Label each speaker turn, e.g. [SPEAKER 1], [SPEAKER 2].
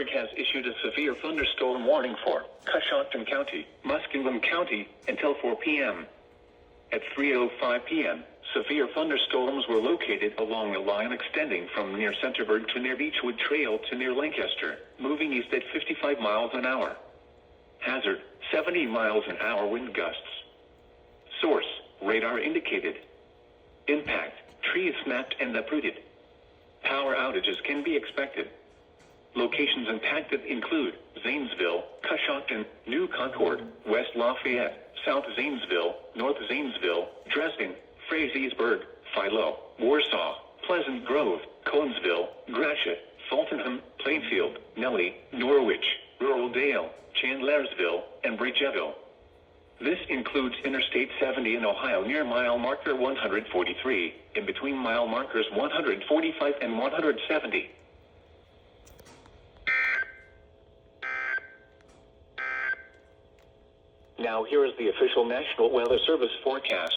[SPEAKER 1] Pittsburgh has issued a severe thunderstorm warning for Coshocton County, Muskingum County, until 4 p.m. At 3:05 p.m., severe thunderstorms were located along a line extending from near Centerburg to near Beechwood Trail to near Lancaster, moving east at 55 miles an hour. Hazard, 70 miles an hour wind gusts. Source, radar indicated. Impact, trees snapped and uprooted. Power outages can be expected. Locations impacted include Zanesville, Coshocton, New Concord, West Lafayette, South Zanesville, North Zanesville, Dresden, Frazeysburg, Philo, Warsaw, Pleasant Grove, Conesville, Gratiot, Fultonham, Plainfield, Nellie, Norwich, Rural Dale, Chandlersville, and Bridgeville. This includes Interstate 70 in Ohio near mile marker 143, in between mile markers 145 and 170. Now here is the official National Weather Service forecast.